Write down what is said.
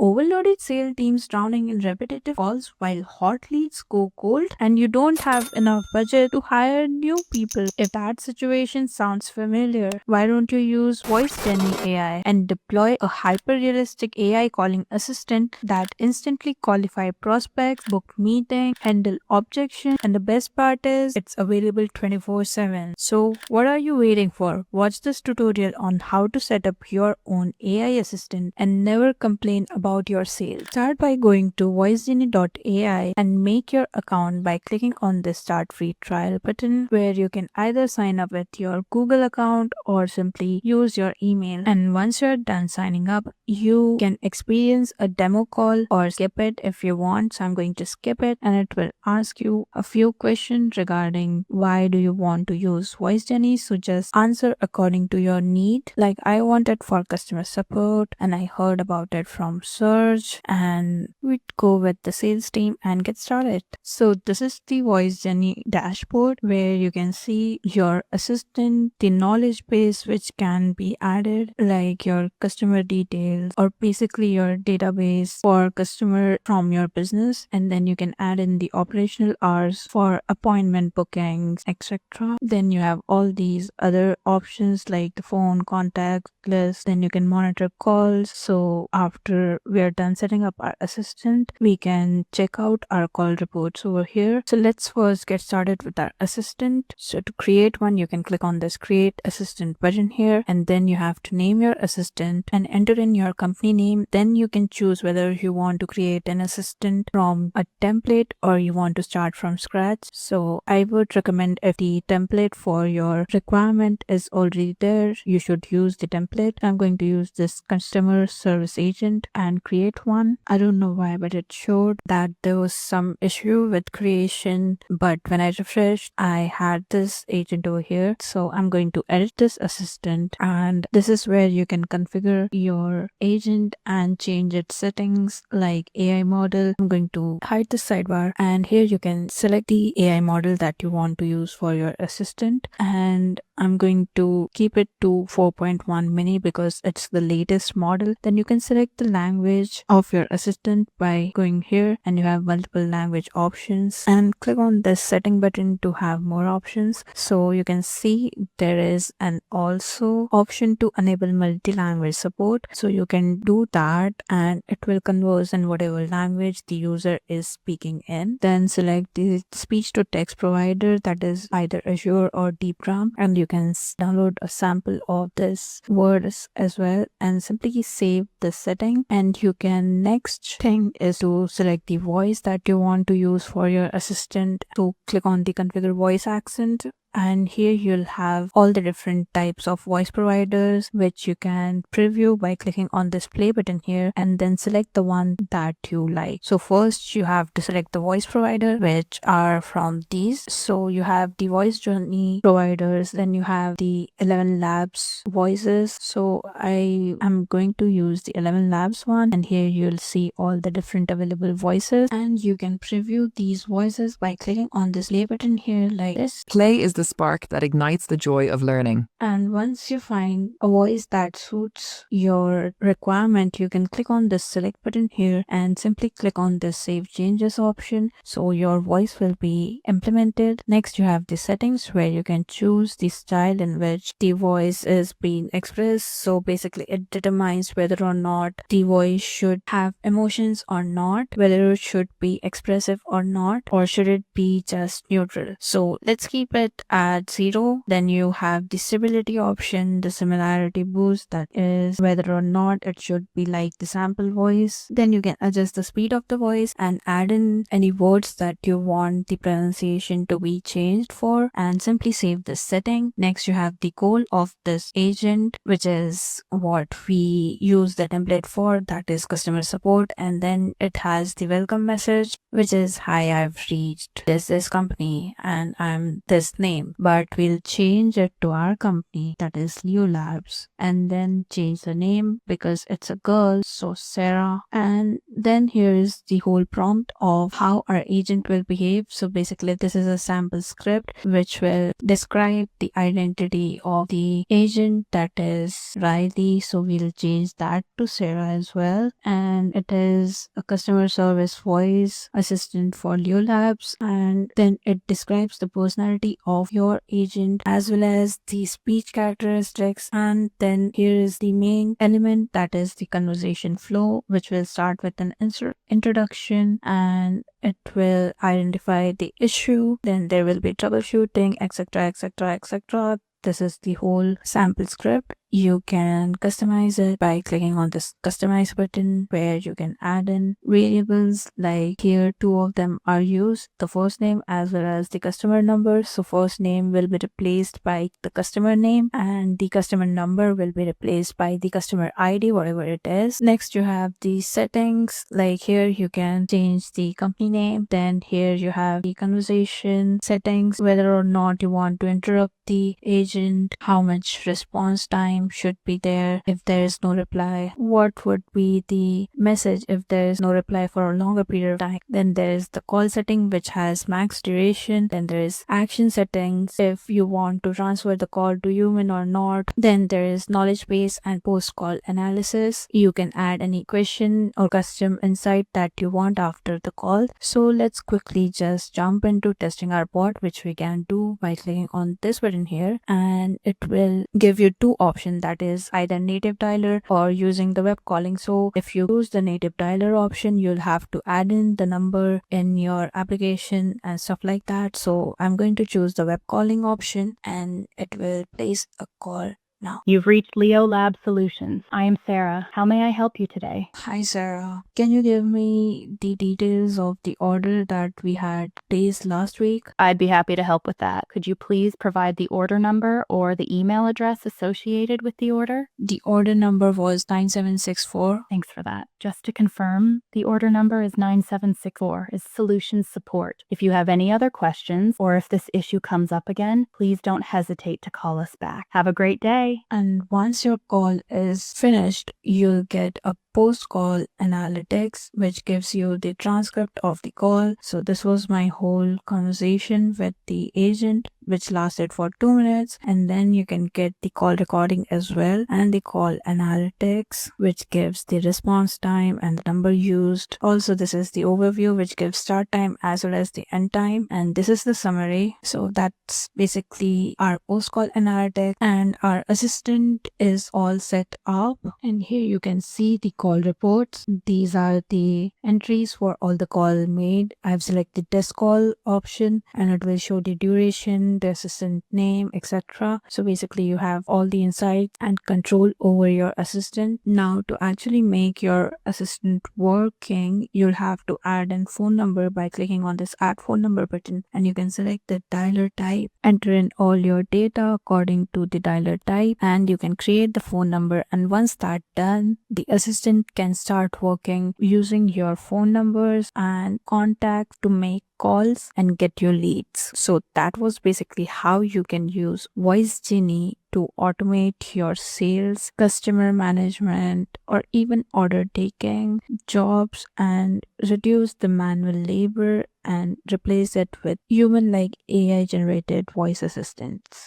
overloaded sales teams drowning in repetitive calls while hot leads go cold and you don't have enough budget to hire new people. If that situation sounds familiar, why don't you use VoiceGenie AI and deploy a hyper-realistic AI calling assistant that instantly qualify prospects, book meetings, handle objections, and the best part is it's available 24/7. So what are you waiting for? Watch this tutorial on how to set up your own AI assistant and never complain about your sales. Start by going to voicegenie.ai and make your account by clicking on the start free trial button where you can either sign up with your Google account or simply use your email. And once you're done signing up, you can experience a demo call or skip it if you want. So I'm going to skip it and it will ask you a few questions regarding why do you want to use VoiceGenie. So just answer according to your need. Like I want it for customer support and I heard about it from search, and we'd go with the sales team and get started. So this is the VoiceGenie dashboard where you can see your assistant, the knowledge base which can be added, like your customer details or basically your database for customer from your business, and then you can add in the operational hours for appointment bookings, etc. Then you have all these other options like the phone contact list. Then you can monitor calls. So after we are done setting up our assistant, we can check out our call reports over here. So let's first get started with our assistant. So to create one, you can click on this create assistant button here, and then you have to name your assistant and enter in your company name. Then you can choose whether you want to create an assistant from a template or you want to start from scratch. So I would recommend if the template for your requirement is already there, you should use the template. I'm going to use this customer service agent and create one. I don't know why, but it showed that there was some issue with creation, but when I refreshed, I had this agent over here. So I'm going to edit this assistant, and this is where you can configure your agent and change its settings like AI model. I'm going to hide the sidebar, and here you can select the AI model that you want to use for your assistant, and I'm going to keep it to 4.1 mini because it's the latest model. Then you can select the language of your assistant by going here, and you have multiple language options, and click on this setting button to have more options. So you can see there is an also option to enable multi-language support. So you can do that and it will converse in whatever language the user is speaking in. Then select the speech to text provider, that is either Azure or DeepGram, and you can download a sample of this words as well and simply save the setting. And you can next thing is to select the voice that you want to use for your assistant. So click on the configure voice accent, and here you'll have all the different types of voice providers which you can preview by clicking on this play button here, and then select the one that you like. So first you have to select the voice provider, which are from these. So you have the VoiceGenie providers, then you have the 11 Labs voices. So I am going to use the 11 Labs one, and here you'll see all the different available voices, and you can preview these voices by clicking on this play button here like this. Play is the spark that ignites the joy of learning. And once you find a voice that suits your requirement, you can click on this select button here and simply click on this save changes option. So your voice will be implemented. Next, you have the settings where you can choose the style in which the voice is being expressed. So basically it determines whether or not the voice should have emotions or not, whether it should be expressive or not, or should it be just neutral. So let's keep it at 0. Then you have the stability option, the similarity boost, that is whether or not it should be like the sample voice. Then you can adjust the speed of the voice and add in any words that you want the pronunciation to be changed for, and simply save this setting. Next, you have the goal of this agent, which is what we use the template for, that is customer support. And then it has the welcome message, which is, hi, I've reached this company and I'm this name. name, but we'll change it to our company, that is Leo Labs, and then change the name because it's a girl, so Sarah. And then here is the whole prompt of how our agent will behave. So basically, this is a sample script which will describe the identity of the agent, that is Riley. So we'll change that to Sarah as well. And it is a customer service voice assistant for Leo Labs. And then it describes the personality of your agent as well as the speech characteristics. And then here is the main element, that is the conversation flow, which will start with an introduction, and it will identify the issue, then there will be troubleshooting, etc, etc, etc. This is the whole sample script. You can customize it by clicking on this customize button, where you can add in variables. Like here, two of them are used, the first name as well as the customer number. So first name will be replaced by the customer name, and the customer number will be replaced by the customer ID, whatever it is. Next, you have the settings. Like here, you can change the company name. Then here you have the conversation settings, whether or not you want to interrupt the agent, how much response time should be there if there is no reply, what would be the message if there is no reply for a longer period of time. Then there is the call setting, which has max duration. Then there is action settings, if you want to transfer the call to human or not. Then there is knowledge base and post call analysis. You can add any question or custom insight that you want after the call. So let's quickly just jump into testing our bot, which we can do by clicking on this button here, and it will give you two options, that is either native dialer or using the web calling. So if you choose the native dialer option, you'll have to add in the number in your application and stuff like that. So I'm going to choose the web calling option, and it will place a call now. You've reached Leo Lab Solutions. I am Sarah. How may I help you today? Hi Sarah, can you give me the details of the order that we had placed last week? I'd be happy to help with that. Could you please provide the order number or the email address associated with the order? The order number was 9764. Thanks for that. Just to confirm, the order number is 9764, is Solutions Support. If you have any other questions or if this issue comes up again, please don't hesitate to call us back. Have a great day. And once your call is finished, you'll get a post-call analytics, which gives you the transcript of the call. So this was my whole conversation with the agent, which lasted for 2 minutes. And then you can get the call recording as well, and the call analytics, which gives the response time and the number used. Also, this is the overview, which gives start time as well as the end time. And this is the summary. So that's basically our post-call analytics, and our assistant is all set up. And here you can see the call reports. These are the entries for all the call made. I've selected test call option, and it will show the duration, the assistant name, etc. So basically you have all the insights and control over your assistant. Now to actually make your assistant working, you'll have to add in phone number by clicking on this add phone number button, and you can select the dialer type, enter in all your data according to the dialer type, and you can create the phone number. And once that's done, the assistant can start working using your phone numbers and contacts to make calls and get your leads. So that was basically how you can use VoiceGenie to automate your sales, customer management, or even order taking jobs, and reduce the manual labor and replace it with human like AI generated voice assistants.